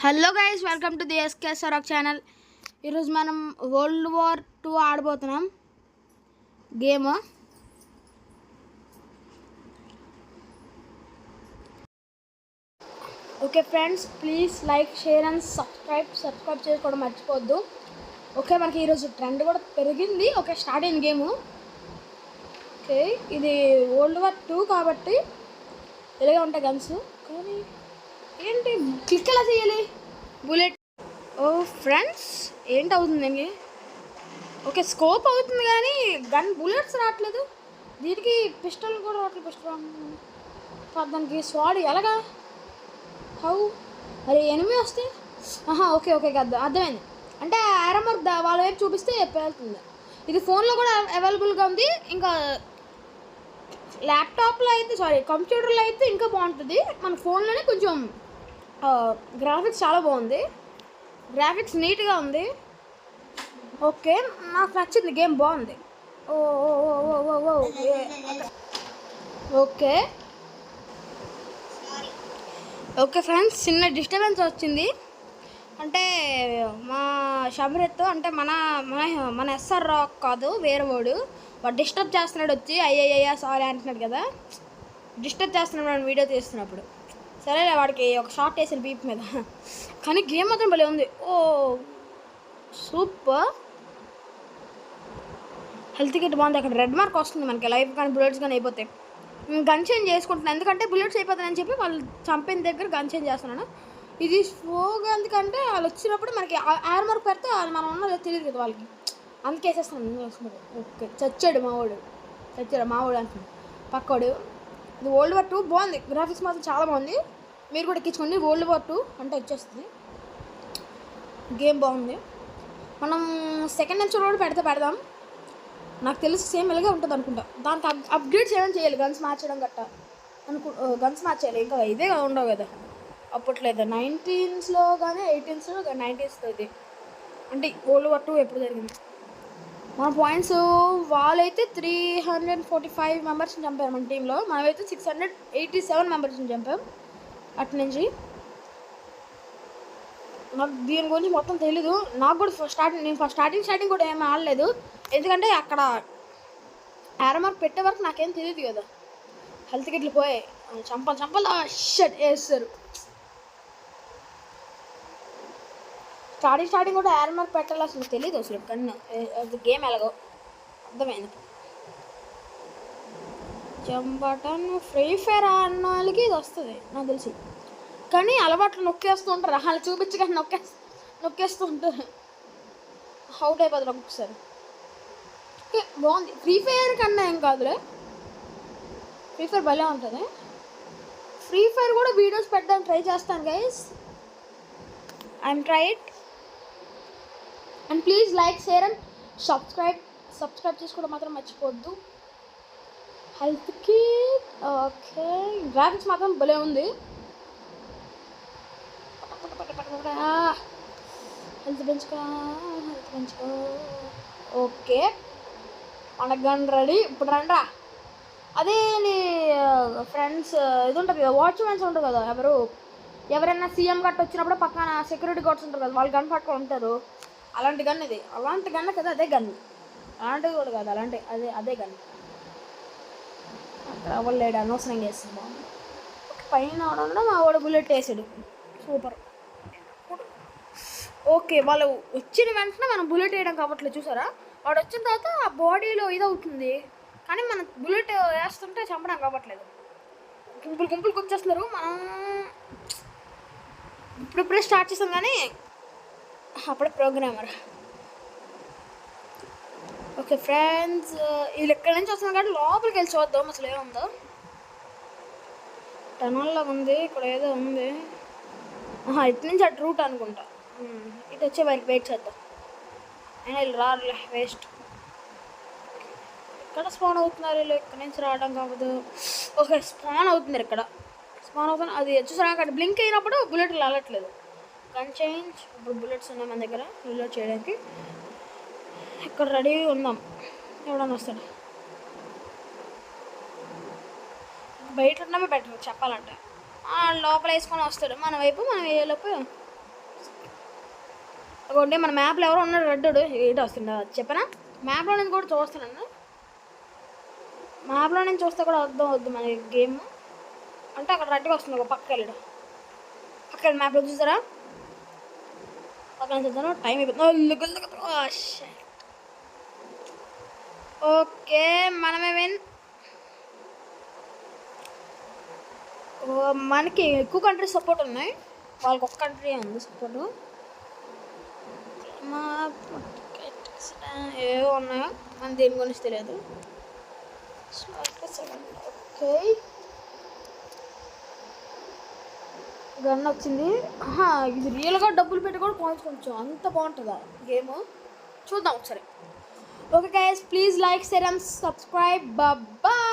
Hello guys, welcome to the SK సరాక్ channel. ఈరోజు మనం వరల్డ్ వార్ 2 ఆడబోతున్నాం game. Okay friends, please like, share and subscribe చేసుకోవడం మర్చిపోవద్దు. ఓకే, మనకి ఈరోజు ట్రెండ్ కూడా పెరిగింది. ఓకే, స్టార్ట్ అయింది గేము. ఓకే, ఇది వరల్డ్ వార్ 2 కాబట్టి ఇలాగే ఉంటాయి గన్స్. కానీ ఏంటి క్లిక్ ఎలా చేయాలి? బుల్లెట్. ఓ ఫ్రెండ్స్, ఏంటవుతుందండి? ఓకే, స్కోప్ అవుతుంది కానీ గన్ బుల్లెట్స్ రావట్లేదు. దీనికి పిస్టల్ కూడా రావట్లేదు. పిస్టల్ దానికి స్వాడ్ ఎలాగా? హౌ? మరి ఎనిమి వస్తే ఓకే ఓకే అర్థమైంది. అంటే ఆరమర్ వాళ్ళ వైపు చూపిస్తే వెళ్తుంది. ఇది ఫోన్లో కూడా అవైలబుల్గా ఉంది. ఇంకా ల్యాప్టాప్లో అయితే కంప్యూటర్లో అయితే ఇంకా బాగుంటుంది. మన ఫోన్లోనే కొంచెం గ్రాఫిక్స్ చాలా బాగుంది. గ్రాఫిక్స్ నీట్గా ఉంది. ఓకే, నాకు నచ్చింది. గేమ్ బాగుంది. ఓకే ఓకే ఫ్రెండ్స్, చిన్న డిస్టర్బెన్స్ వచ్చింది. అంటే మా షమరెత్తో అంటే మన మన ఎస్ఆర్ రాక్ కాదు, వేరే వాడు డిస్టర్బ్ చేస్తున్నాడు. వచ్చి అయ్యయ్యా సారీ అంటున్నాడు కదా. డిస్టర్బ్ చేస్తున్నాడు మనం వీడియో తీస్తున్నప్పుడు. సరేలే, వాడికి ఒక షార్ట్ వేసిన బీప్ మీద. కానీ గేమ్ మాత్రం భలే ఉంది. ఓ సూపర్. హెల్త్ కిట్ బాగుంది. అక్కడ రెడ్ మార్క్ వస్తుంది మనకి లైఫ్ కానీ బుల్లెట్స్ కానీ అయిపోతాయి. గన్ చేంజ్ చేసుకుంటున్నాను, ఎందుకంటే బుల్లెట్స్ అయిపోతాయని చెప్పి వాళ్ళు చంపిన దగ్గర గన్ చేంజ్ చేస్తున్నాను. ఇది స్లోగా, ఎందుకంటే వాళ్ళు వచ్చినప్పుడు మనకి ఆర్మర్ పెడితే మనం ఉన్నదో తెలియదు కదా వాళ్ళకి, అందుకే వేసేస్తున్నాను. ఓకే, చచ్చాడు మావాడు అంటున్నాడు పక్కోడు. ఇది వరల్డ్ వార్ 2 బాగుంది. గ్రాఫిక్స్ మాత్రం చాలా బాగుంది. మీరు కూడా ఎక్కించుకోండి. వరల్డ్ వార్ 2 అంటే వచ్చేస్తుంది. గేమ్ బాగుంది. మనం సెకండ్ ఎపిసోడ్ కూడా పెడదాం. నాకు తెలిసి సేమ్ ఇలాగే ఉంటుంది అనుకుంటా. దానికి అప్గ్రేడ్స్ ఏమైనా చేయాలి, గన్స్ మార్చడం గట్టా గన్స్ మార్చేయాలి. ఇంకా ఇదే ఉండవు కదా అప్పట్లేదు. 19స్లో కానీ 18స్లో 19స్లో ఇది అంటే వరల్డ్ వార్ 2 ఎప్పుడు జరిగింది. మన పాయింట్స్ వాళ్ళైతే 345 మెంబర్స్ని చంపారు మన టీంలో. మనమైతే 687 మెంబర్స్ని చంపాం. అటు నుంచి నాకు దీని గురించి మొత్తం తెలీదు. నాకు కూడా స్టార్టింగ్ కూడా ఏమీ ఆడలేదు, ఎందుకంటే అక్కడ ఆర్మర్ పెట్టే వరకు నాకేం తెలియదు కదా. హెల్త్ కిట్లు పోయాయి. చంపాల షట్ వేస్తారు. స్టార్టింగ్ కూడా ఆర్మర్ పెట్టాలి, అసలు తెలియదు అసలు. కన్ను గేమ్ ఎలాగో అర్థమైంది. జంపటన్ ఫ్రీ ఫైర్ అన్న వాళ్ళకి ఇది వస్తుంది నాకు తెలిసి. కానీ అలవాట్లు నొక్కేస్తూ ఉంటారు. వాళ్ళు చూపించగా నొక్కేస్తూ ఉంటారు. అవుట్ అయిపోతుంది ఒక్కొక్కసారి. ఓకే, బాగుంది. ఫ్రీ ఫైర్ కన్నా ఏం కాదులే, ఫ్రీ ఫైర్ భలే ఉంటుంది. ఫ్రీ ఫైర్ కూడా వీడియోస్ పెట్టడానికి ట్రై చేస్తాను guys. I'm try it. And please like, share and subscribe చేసుకోవడం మాత్రం మర్చిపోవద్దు. హెల్త్కి ఓకే, గ్రాఫిక్స్ మాత్రం భలే ఉంది. హెల్త్ పెంచుకో. ఓకే, మన గన్ రెడీ. ఇప్పుడు రండ్రా. అదే నీ ఫ్రెండ్స్ ఇది ఉంటుంది కదా, వాచ్మెన్స్ ఉంటారు కదా, ఎవరైనా సీఎం గట్ట వచ్చినప్పుడు పక్కన సెక్యూరిటీ గార్డ్స్ ఉంటారు కదా, వాళ్ళు గన్ పట్టుకొని ఉంటారు. అలాంటి గన్ ఇది. అలాంటి గన్ కదా, అదే గన్. అలాంటిది కూడా కాదు, అదే గన్. అక్కడ అవ్వలేడు, అనవసరంగా వేస్తుంది. బాగుంది. ఓకే, పైన అవడం మా వాడు బుల్లెట్ వేసాడు. సూపర్. ఓకే, వాళ్ళు వచ్చిన వెంటనే మనం బుల్లెట్ వేయడం కావట్లేదు, చూసారా? వాడు వచ్చిన తర్వాత ఆ బాడీలో ఇది అవుతుంది, కానీ మనం బుల్లెట్ వేస్తుంటే చంపడం కావట్లేదు. గుంపులు వచ్చేస్తున్నారు. మనం ఇప్పుడిప్పుడే స్టార్ట్ చేస్తాం, కానీ అప్పుడే ప్రోగ్రామర్. ఓకే ఫ్రెండ్స్, వీళ్ళు ఎక్కడి నుంచి వస్తున్నాం కాబట్టి లోపలికి వెళ్ళి చూద్దాం అసలు ఏముందో. టనల్లో ఉంది, ఇక్కడ ఏదో ఉంది. ఇటు నుంచి అటు రూట్ అనుకుంటా. ఇటు వచ్చే వారికి వెయిట్ చేద్దాం. అయినా వీళ్ళు రారులే, వేస్ట్. ఎక్కడ స్పాన్ అవుతున్నారు వీళ్ళు? ఇక్కడ నుంచి రావడం కావదు. ఓకే, స్పాన్ అవుతున్నారు ఇక్కడ. స్పాన్ అవుతుంది. అది చూసారా, అక్కడ బ్లింక్ అయినప్పుడు బుల్లెట్లు లాగట్లేదు. Gun change. ఇప్పుడు బుల్లెట్స్ ఉన్నాయి మన దగ్గర రీలోడ్ చేయడానికి. ఇక్కడ రెడీ ఉందాం, ఎవడన్నా వస్తాడు. బయట ఉండమే బెటర్ చెప్పాలంటే. లోపల వేసుకొని వస్తాడు మన వైపు, మనం వేయలోపు అదిగోండి మన మ్యాప్లో ఎవరో ఉన్నాడు రెడ్డు ఏంటి వస్తుండ చెప్పనా మ్యాప్లో నేను కూడా చూస్తున్నాను మ్యాప్లో నేను చూస్తే కూడా అర్థం అవుద్ది మన గేమ్ అంటే అక్కడ రెడ్గా వస్తుంది ఒక పక్క వెళ్ళాడు పక్క మ్యాప్లో చూసారా పక్కన చూద్దాను టైం అయిపోతుంది ఓకే మనమే విన్ మనకి ఎక్కువ కంట్రీస్ సపోర్ట్ ఉన్నాయి వాళ్ళకి ఒక కంట్రీ ఉంది సపోర్టు ఏవో ఉన్నాయో మన దేని గురించి తెలియదు ఓకే గన్ వచ్చింది ఇది రియల్గా డబ్బులు పెట్టి కూడా పోయించుకోవచ్చు అంత బాగుంటుందా గేమ్ చూద్దాం ఒకసారి okay guys please like share and subscribe bye